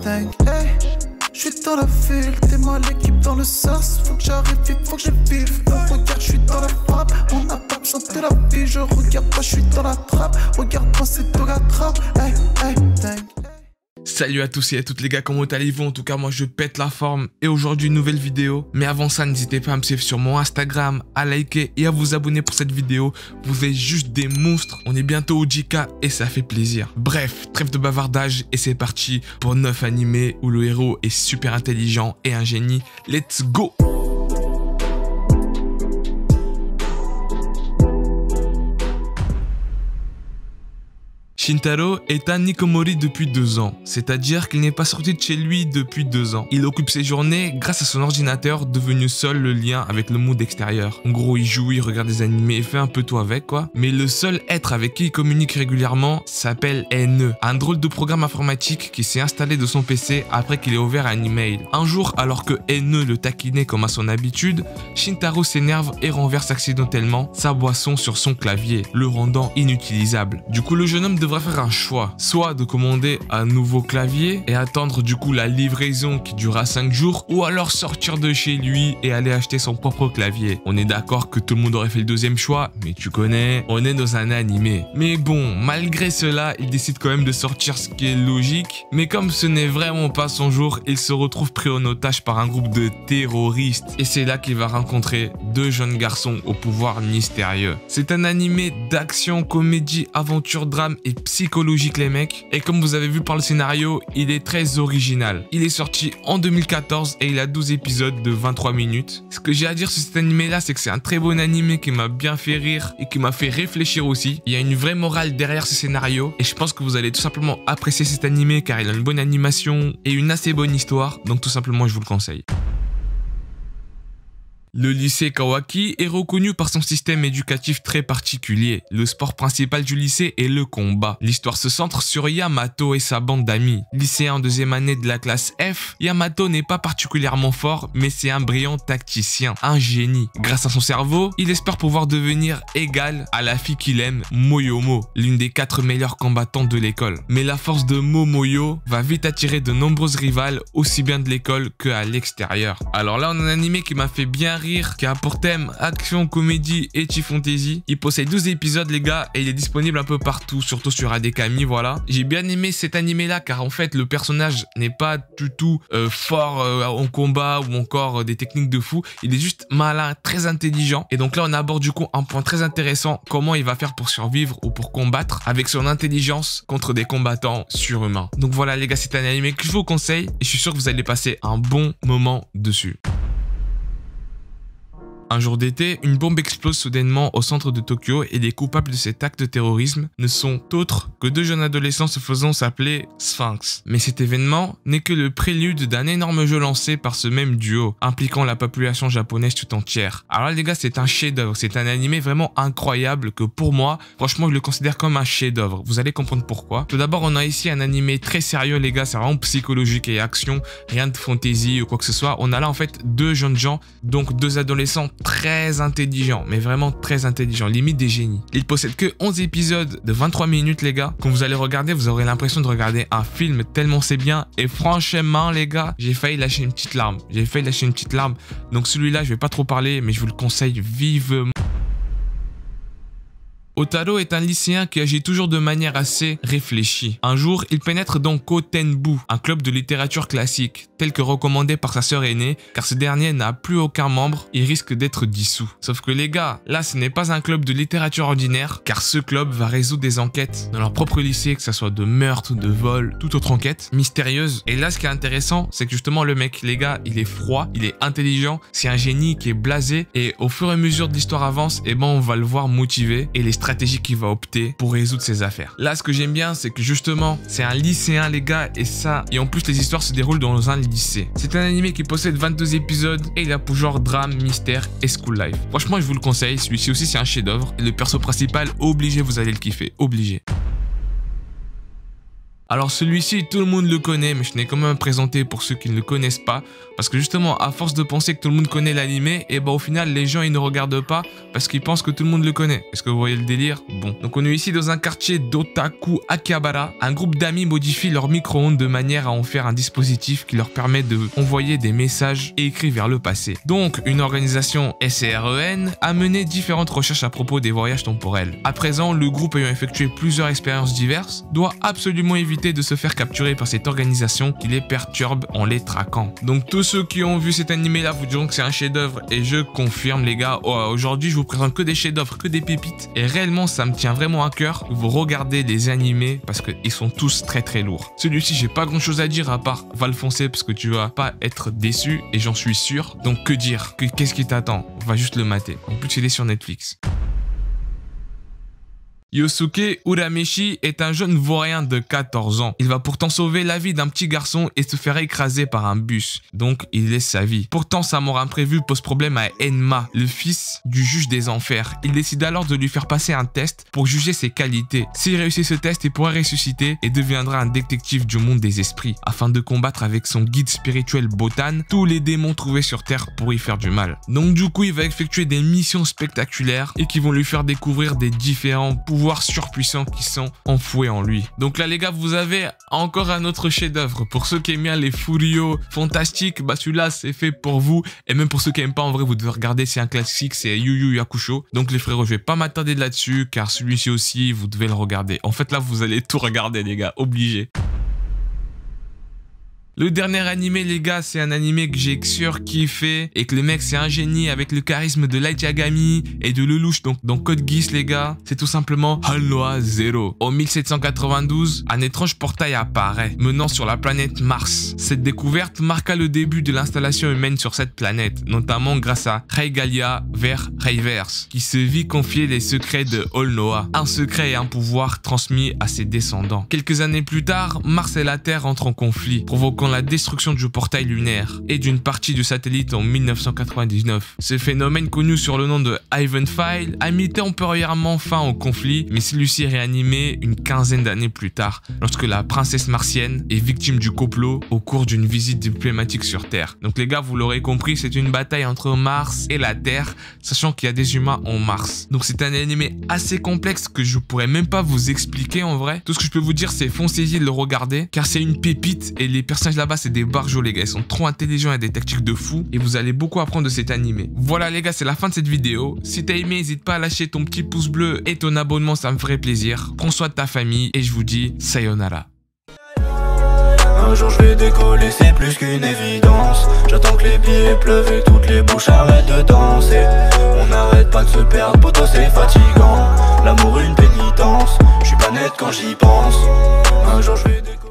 dingue, hey. J'suis dans la ville, t'es moi l'équipe dans le sas. Faut que j'arrive vite, faut que je vive. Regarde, j'suis dans la frappe. On n'a pas besoin de la vie. Je regarde pas, j'suis dans la trappe. Regarde-moi, c'est de la trappe. Hey, hey, dingue. Salut à tous et à toutes les gars, comment allez-vous? En tout cas moi je pète la forme et aujourd'hui une nouvelle vidéo. Mais avant ça n'hésitez pas à me suivre sur mon Instagram, à liker et à vous abonner pour cette vidéo. Vous êtes juste des monstres, on est bientôt au 10K et ça fait plaisir. Bref, trêve de bavardage et c'est parti pour 9 animés où le héros est super intelligent et un génie. Let's go! Shintaro est un hikikomori depuis 2 ans, c'est-à-dire qu'il n'est pas sorti de chez lui depuis 2 ans. Il occupe ses journées grâce à son ordinateur, devenu seul le lien avec le monde extérieur. En gros, il joue, il regarde des animés et fait un peu tout avec quoi. Mais le seul être avec qui il communique régulièrement s'appelle NE, un drôle de programme informatique qui s'est installé de son PC après qu'il ait ouvert un email. Un jour, alors que NE le taquinait comme à son habitude, Shintaro s'énerve et renverse accidentellement sa boisson sur son clavier, le rendant inutilisable. Du coup, le jeune homme devra faire un choix, soit de commander un nouveau clavier et attendre du coup la livraison qui durera 5 jours, ou alors sortir de chez lui et aller acheter son propre clavier. On est d'accord que tout le monde aurait fait le deuxième choix, mais tu connais, on est dans un animé. Mais bon, malgré cela, il décide quand même de sortir, ce qui est logique, mais comme ce n'est vraiment pas son jour, il se retrouve pris en otage par un groupe de terroristes, et c'est là qu'il va rencontrer 2 jeunes garçons au pouvoir mystérieux. C'est un animé d'action, comédie, aventure, drame et psychologique les mecs, et comme vous avez vu par le scénario, il est très original. Il est sorti en 2014 et il a 12 épisodes de 23 minutes. Ce que j'ai à dire sur cet animé là, c'est que c'est un très bon animé qui m'a bien fait rire et qui m'a fait réfléchir aussi. Il y a une vraie morale derrière ce scénario et je pense que vous allez tout simplement apprécier cet animé car il a une bonne animation et une assez bonne histoire, donc tout simplement je vous le conseille. Le lycée Kawaki est reconnu par son système éducatif très particulier. Le sport principal du lycée est le combat. L'histoire se centre sur Yamato et sa bande d'amis. Lycéen en 2e année de la classe F, Yamato n'est pas particulièrement fort, mais c'est un brillant tacticien, un génie. Grâce à son cerveau, il espère pouvoir devenir égal à la fille qu'il aime, Moyomo, l'une des 4 meilleures combattantes de l'école. Mais la force de Momoyo va vite attirer de nombreuses rivales, aussi bien de l'école qu'à l'extérieur. Alors là, on a un animé qui m'a fait bien rire, qui a pour thème action, comédie et fantasy. Il possède 12 épisodes les gars et il est disponible un peu partout, surtout sur Adekami, voilà. J'ai bien aimé cet animé là car en fait le personnage n'est pas du tout fort en combat ou encore des techniques de fou. Il est juste malin, très intelligent, et donc là on aborde du coup un point très intéressant, comment il va faire pour survivre ou pour combattre avec son intelligence contre des combattants surhumains. Donc voilà les gars, c'est un animé que je vous conseille et je suis sûr que vous allez passer un bon moment dessus. Un jour d'été, une bombe explose soudainement au centre de Tokyo et les coupables de cet acte de terrorisme ne sont autres que 2 jeunes adolescents se faisant s'appeler Sphinx. Mais cet événement n'est que le prélude d'un énorme jeu lancé par ce même duo, impliquant la population japonaise tout entière. Alors là les gars, c'est un chef-d'œuvre, c'est un animé vraiment incroyable que pour moi, franchement je le considère comme un chef-d'œuvre. Vous allez comprendre pourquoi. Tout d'abord, on a ici un animé très sérieux les gars, c'est vraiment psychologique et action, rien de fantasy ou quoi que ce soit. On a là en fait 2 jeunes gens, donc 2 adolescents très intelligent, mais vraiment très intelligent, limite des génies. Il possède que 11 épisodes de 23 minutes les gars. Quand vous allez regarder, vous aurez l'impression de regarder un film tellement c'est bien, et franchement les gars, j'ai failli lâcher une petite larme. Donc celui-là, je vais pas trop parler, mais je vous le conseille vivement. Otaro est un lycéen qui agit toujours de manière assez réfléchie. Un jour, il pénètre dans Kotenbu, un club de littérature classique, tel que recommandé par sa sœur aînée, car ce dernier n'a plus aucun membre et risque d'être dissous. Sauf que les gars, là ce n'est pas un club de littérature ordinaire, car ce club va résoudre des enquêtes dans leur propre lycée, que ce soit de meurtre, de vol, toute autre enquête mystérieuse. Et là ce qui est intéressant, c'est que justement le mec, les gars, il est froid, il est intelligent, c'est un génie qui est blasé, et au fur et à mesure de l'histoire avance, et ben on va le voir motiver et les stratégie qu'il va opter pour résoudre ses affaires. Là, ce que j'aime bien, c'est que justement, c'est un lycéen, les gars, et en plus, les histoires se déroulent dans un lycée. C'est un animé qui possède 22 épisodes et il a pour genre drame, mystère et school life. Franchement, je vous le conseille. Celui-ci aussi, c'est un chef-d'œuvre. Et le perso principal, obligé, vous allez le kiffer. Obligé. Alors celui-ci, tout le monde le connaît, mais je n'ai quand même présenté pour ceux qui ne le connaissent pas, parce que justement, à force de penser que tout le monde connaît l'anime, et bah au final, les gens ils ne regardent pas parce qu'ils pensent que tout le monde le connaît. Est-ce que vous voyez le délire? Bon, donc on est ici dans un quartier d'Otaku Akihabara. Un groupe d'amis modifie leur micro-ondes de manière à en faire un dispositif qui leur permet de envoyer des messages écrits vers le passé. Donc, une organisation SREN a mené différentes recherches à propos des voyages temporels. À présent, le groupe ayant effectué plusieurs expériences diverses doit absolument éviter de se faire capturer par cette organisation qui les perturbe en les traquant. Donc tous ceux qui ont vu cet animé là vous diront que c'est un chef-d'œuvre et je confirme les gars. Aujourd'hui je vous présente que des chefs-d'œuvre, que des pépites et réellement ça me tient vraiment à cœur que vous regardez les animés parce qu'ils sont tous très lourds. Celui-ci j'ai pas grand chose à dire à part va le foncer parce que tu vas pas être déçu et j'en suis sûr. Donc que dire, qu'est-ce qui t'attend? Va juste le mater. En plus il est sur Netflix. Yosuke Urameshi est un jeune vaurien de 14 ans. Il va pourtant sauver la vie d'un petit garçon et se faire écraser par un bus. Donc, il laisse sa vie. Pourtant, sa mort imprévue pose problème à Enma, le fils du juge des enfers. Il décide alors de lui faire passer un test pour juger ses qualités. S'il réussit ce test, il pourra ressusciter et deviendra un détective du monde des esprits, afin de combattre avec son guide spirituel Botan tous les démons trouvés sur Terre pour y faire du mal. Donc du coup, il va effectuer des missions spectaculaires et qui vont lui faire découvrir des différents pouvoirs surpuissants qui sont enfouis en lui. Donc là les gars, vous avez encore un autre chef-d'œuvre. Pour ceux qui aiment bien les furios fantastiques, bah celui-là c'est fait pour vous. Et même pour ceux qui aiment pas, en vrai vous devez regarder, c'est un classique, c'est Yu Yu Hakusho. Donc les frérots, je vais pas m'attarder là-dessus car celui-ci aussi vous devez le regarder. En fait là vous allez tout regarder les gars, obligé. Le dernier animé les gars, c'est un animé que j'ai surkiffé et que le mec c'est un génie avec le charisme de Light Yagami et de Lelouch donc Code Geass les gars, c'est tout simplement Hellnoa Zero. En 1792, un étrange portail apparaît menant sur la planète Mars. Cette découverte marqua le début de l'installation humaine sur cette planète, notamment grâce à Reigalia vers Reivers, qui se vit confier les secrets de Hellnoa, un secret et un pouvoir transmis à ses descendants. Quelques années plus tard, Mars et la Terre entrent en conflit, provoquant la destruction du portail lunaire et d'une partie du satellite en 1999. Ce phénomène connu sur le nom de Ivanfile a mis temporairement fin au conflit, mais celui-ci est réanimé une quinzaine d'années plus tard, lorsque la princesse martienne est victime du complot au cours d'une visite diplomatique sur Terre. Donc les gars, vous l'aurez compris, c'est une bataille entre Mars et la Terre, sachant qu'il y a des humains en Mars. Donc c'est un animé assez complexe que je pourrais même pas vous expliquer en vrai. Tout ce que je peux vous dire, c'est foncez-y, le regarder, car c'est une pépite et les personnages là-bas c'est des barjots les gars, ils sont trop intelligents et des tactiques de fou et vous allez beaucoup apprendre de cet animé. Voilà les gars, c'est la fin de cette vidéo. Si t'as aimé, n'hésite pas à lâcher ton petit pouce bleu et ton abonnement, ça me ferait plaisir. Prends soin de ta famille et je vous dis sayonara. Un jour je vais décoller, c'est plus qu'une évidence. J'attends que les billets pleuvent et toutes les bouches arrêtent de danser. On n'arrête pas de se perdre, poto c'est fatigant. L'amour une pénitence, je suis pas net quand j'y pense. Un jour je vais décoller.